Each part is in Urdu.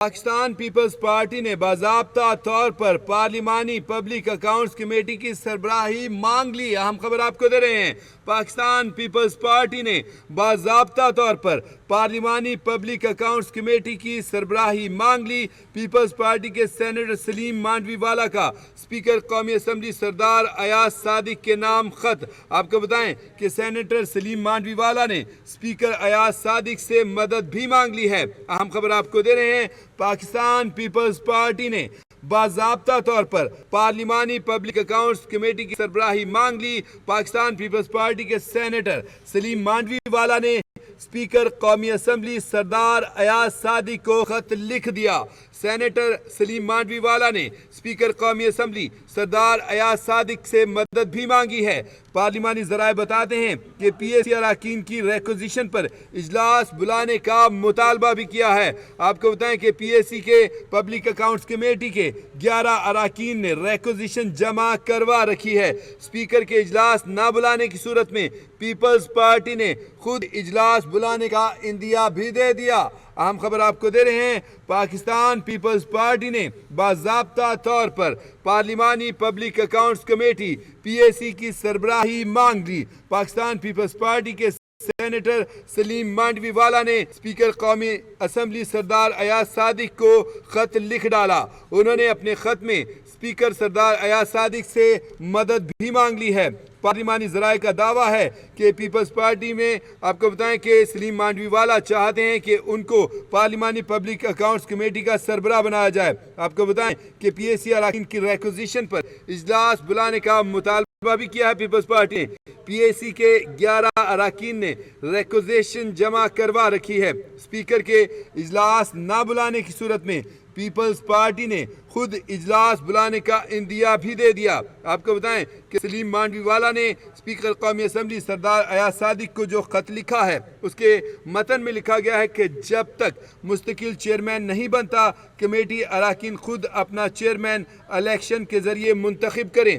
پاکستان پیپلز پارٹی نے باضابطہ طور پر پارلیمانی پبلک اکاؤنٹس کمیٹی کی سربراہی مانگ لی۔ اہم خبر آپ کو دے رہے ہیں، پاکستان پیپلز پارٹی نے باضابطہ طور پر پارلیمانی پبلک اکاؤنٹس کمیٹی کی سربراہی مانگ لی۔ پیپلز پارٹی کے سینیٹر سلیم مانڈوی والا کا اسپیکر قومی اسمبلی سردار ایاز صادق کے نام خط۔ آپ کو بتائیں کہ سینیٹر سلیم مانڈوی والا نے اسپیکر ایاز صادق سے مدد بھی مانگ لی ہے۔ اہم خبر آپ کو دے رہے ہیں، پاکستان پیپلز پارٹی نے باضابطہ طور پر پارلیمانی پبلک اکاؤنٹس کمیٹی کی سربراہی مانگ لی۔ پاکستان پیپلز پارٹی کے سینیٹر سلیم مانڈوی والا نے اسپیکر قومی اسمبلی سردار ایاز صادق کو خط لکھ دیا۔ سینیٹر سلیم مانڈوی والا نے اسپیکر قومی اسمبلی سردار ایاز صادق سے مدد بھی مانگی ہے۔ پارلیمانی ذرائع بتاتے ہیں کہ پی اے سی اراکین کی ریکوزیشن پر اجلاس بلانے کا مطالبہ بھی کیا ہے۔ آپ کو بتائیں کہ پی اے سی کے پبلک اکاؤنٹس کمیٹی کے 11 اراکین نے ریکوزیشن جمع کروا رکھی ہے۔ اسپیکر کے اجلاس نہ بلانے کی صورت میں پیپلز پارٹی نے خود اجلاس بلانے کا عندیہ بھی دے دیا۔ اہم خبر آپ کو دے رہے ہیں، پاکستان پیپلز پارٹی نے باضابطہ طور پر پارلیمانی پبلک اکاؤنٹس کمیٹی پی اے سی کی سربراہی مانگ لی۔ پاکستان پیپلز پارٹی کے سینیٹر سلیم مانڈوی والا نے اسپیکر قومی اسمبلی سردار ایاز صادق کو خط لکھ ڈالا۔ انہوں نے اپنے خط میں اسپیکر سردار ایاز صادق سے مدد بھی مانگ لی ہے۔ پارلیمانی ذرائع کا دعویٰ ہے کہ پیپلز پارٹی میں آپ کو بتائیں کہ سلیم مانڈوی والا چاہتے ہیں کہ ان کو پارلیمانی پبلک اکاؤنٹس کمیٹی کا سربراہ بنایا جائے۔ آپ کو بتائیں کہ پی اے سی اراکین کی ریکوزیشن پر اجلاس بلانے کا مطالبہ بھی کیا ہے پیپلز پارٹی نے۔ پی اے سی کے 11 اراکین نے ریکوزیشن جمع کروا رکھی ہے۔ اسپیکر کے اجلاس نہ بلانے کی صورت میں پیپلز پارٹی نے خود اجلاس بلانے کا عندیہ بھی دے دیا۔ آپ کو بتائیں کہ سلیم مانڈوی والا نے اسپیکر قومی اسمبلی سردار ایاز صادق کو جو خط لکھا ہے، اس کے متن میں لکھا گیا ہے کہ جب تک مستقل چیئرمین نہیں بنتا، کمیٹی اراکین خود اپنا چیئرمین الیکشن کے ذریعے منتخب کریں۔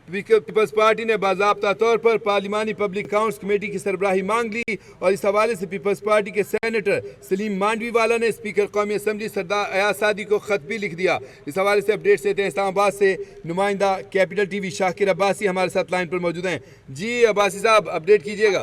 پیپلز پارٹی نے باضابطہ طور پر پارلیمانی پبلک اکاؤنٹس کمیٹی کی سربراہی مانگ لی اور اس حوالے سے پیپلز پارٹی کے سینیٹر سلیم مانڈوی والا نے اسپیکر قومی اسمبلی سردار ایاز صادق کو خط بھی لکھ دیا۔ اس حوالے سے اپڈیٹس دیتے ہیں اسلام آباد سے نمائندہ کیپٹل ٹی وی شاکر عباسی ہمارے ساتھ لائن پر موجود ہیں۔ جی عباسی صاحب، اپڈیٹ کیجیے گا۔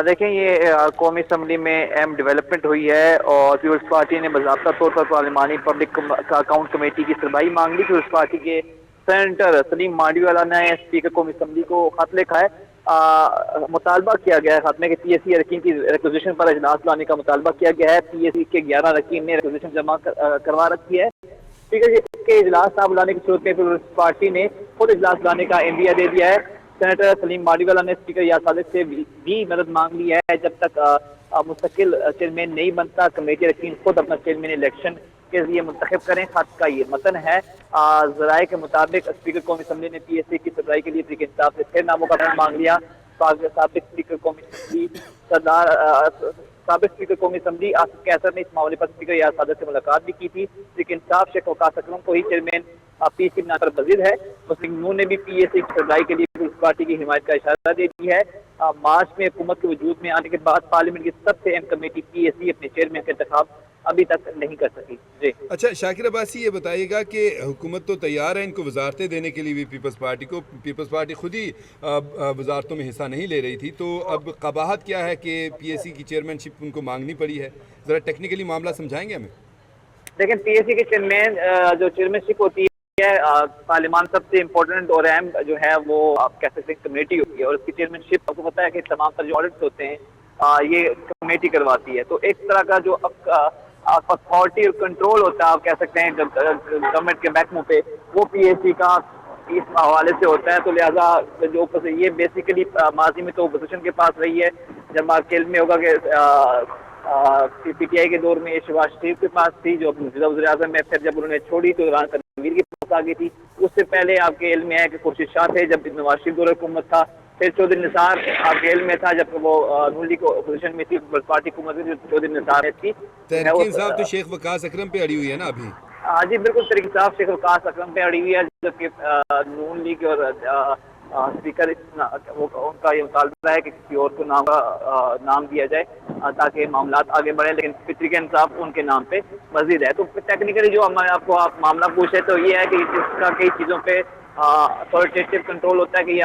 دیکھیں، یہ قومی اسمبلی میں اہم ڈیولپمنٹ ہوئی ہے اور پیپلز پارٹی نے باضابطہ طور پر پارلیمانی پبلک اکاؤنٹ کمیٹی کی سربراہی مانگ لی۔ پیپلز پارٹی کے سینیٹر سلیم مانڈوی والا نے اسپیکر قومی اسمبلی کو خط لکھا ہے۔ مطالبہ کیا گیا ہے خط میں کہ پی اے سی اراکین کی ریکوزیشن پر اجلاس لانے کا مطالبہ کیا گیا ہے۔ پی اے سی کے 11 اراکین نے ریکوزیشن جمع کروا رکھی ہے۔ اسپیکر کے اجلاس نہ بلانے کی صورت میں پیپلز پارٹی نے خود اجلاس بلانے کا عندیہ دے دیا ہے۔ سینیٹر سلیم مانڈوی والا نے اسپیکر ایاز صادق سے بھی مدد مانگ لی ہے۔ جب تک مستقل چیئرمین نہیں بنتا، کمیٹی اراکین خود اپنا چیئرمین الیکشن کے ذریعے منتخب کریں۔ خط کا یہ متن ہے۔ ذرائع کے مطابق اسپیکر قومی اسمبلی نے پی اے سی کی سربراہی کے لیے طریق انصاف سے پھر ناموں کا مانگ لیا۔ سابق اسپیکر قومی اسمبلی آصف کیسر نے اس معاملے پر اسپیکر ایاز صادق سے ملاقات بھی کی تھی۔ طریق انصاف شیخ وقاص اکرم کو ہی چیئرمین پی اے سی بنا کر وزیر ہے۔ مسلم نون نے بھی پی اے سی کی سربراہی کے لیے پیپلز پارٹی کی حمایت کا اشارہ دے دی ہے۔ مارچ میں حکومت کے وجود میں آنے کے بعد پارلیمنٹ کی سب سے اہم کمیٹی پی اے سی اپنے چیئرمین کا انتخاب ابھی تک نہیں کر سکی۔ جی اچھا شاکر عباسی، یہ بتائیے گا کہ حکومت تو تیار ہے ان کو وزارتیں دینے کے لیے بھی، پیپلز پارٹی خود ہی وزارتوں میں حصہ نہیں لے رہی تھی، تو اب قباحت کیا ہے کہ پی اے سی کی چیئرمین شپ ان کو مانگنی پڑی ہے؟ ذرا ٹیکنیکلی معاملہ سمجھائیں گے ہمیں۔ لیکن پی اے سی کے چیئرمین جو چیئرمین شپ ہوتی ہے پارلیمان سب سے امپورٹنٹ اور اہم جو ہے وہ آپ کہہ سکتے ہیں کمیٹی ہوتی ہے، اور اس کی چیئرمین شپ آپ کو پتہ ہے کہ تمام تر جو آڈٹس ہوتے ہیں یہ کمیٹی کرواتی ہے۔ تو ایک طرح کا جو اتھارٹی اور کنٹرول ہوتا ہے آپ کہہ سکتے ہیں گورنمنٹ کے محکموں پہ، وہ پی اے سی کا اس حوالے سے ہوتا ہے۔ تو لہٰذا جو یہ بیسیکلی ماضی میں تو اپوزیشن کے پاس رہی ہے، جب آپ کے علم میں ہوگا کہ پی ٹی آئی کے دور میں شہباز شریف کے پاس تھی جو موجودہ وزیر اعظم ہے، پھر جب انہوں نے چھوڑی تو عمران تنویر کے پاس آ گئی تھی۔ اس سے پہلے آپ کے علم میں ہے کہ خورشید شاہ تھے جب نواز شریف دور حکومت تھا، پھر چودھری نثار آپ کے علم میں تھا جب وہ نون لیگ اپوزیشن میں تھی، پارٹی حکومت میں چودھری نثار تھی۔ تحریک انصاف تو شیخ وقاص اکرم پہ اڑی ہوئی ہے نا ابھی؟ جی بالکل، تحریک انصاف شیخ وقاص اکرم پہ اڑی ہوئی ہے، جبکہ نون لیگ اور اسپیکر ان کا یہ مطالبہ ہے کہ کسی اور کو نام دیا جائے تاکہ معاملات آگے بڑھیں، لیکن فطری کا انصاف ان کے نام پہ مزید ہے. تو ٹیکنیکلی جو ہم آپ کو آپ معاملہ پوچھے تو یہ ہے کہ اس کا کئی چیزوں پہ اتھارٹیٹیو کنٹرول ہوتا ہے کہ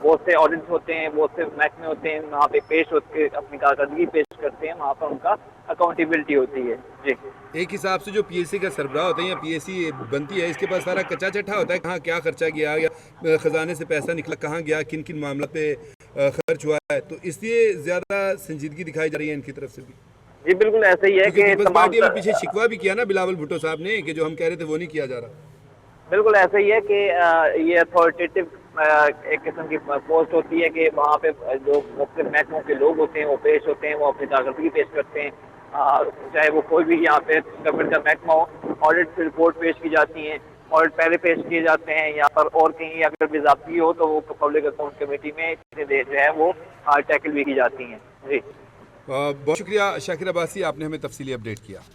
بہت سے آڈٹس ہوتے ہیں، بہت سے محکمے ہوتے ہیں وہاں پہ پیش ہو کے اپنی کارکردگی پیش کرتے ہیں، وہاں پر ان کا اکاؤنٹیبلٹی ہوتی ہے. جی ایک حساب سے جو پی ایس سی کا سربراہ ہوتا ہے یا پی ایس سی بنتی ہے، اس کے پاس سارا کچا چٹھا ہوتا ہے، کہاں کیا خرچہ گیا یا خزانے سے پیسہ نکلا کہاں گیا، کن کن معاملات پہ خرچ ہوا ہے، تو اس لیے زیادہ سنجیدگی دکھائی جا رہی ہے ان کی طرف سے بھی. جی بالکل ایسا ہی ہے کیونکہ کہ پیپلز تمام پارٹی ابھی پیچھے شکوہ بھی کیا نا بلاول بھٹو صاحب نے کہ جو ہم کہہ رہے تھے وہ نہیں کیا جا رہا. بالکل ایسا ہی ہے کہ یہ اتھارٹیٹیو ایک قسم کی پوسٹ ہوتی ہے کہ وہاں پہ جو مختلف محکموں کے لوگ ہوتے ہیں وہ پیش ہوتے ہیں، وہ اپنی کارکردگی پیش کرتے ہیں، چاہے وہ کوئی بھی یہاں پہ گورنمنٹ کا محکمہ ہو. آڈٹ رپورٹ پیش کی جاتی ہیں، آڈٹ پہلے پیش کیے جاتے ہیں یہاں پر، اور کہیں اگر باضابطگی ہو تو وہ پبلک اکاؤنٹ کمیٹی میں جو ہے وہ ٹیکل بھی کی جاتی ہیں. جی بہت شکریہ شاکر عباسی، آپ نے ہمیں تفصیلی اپڈیٹ کیا.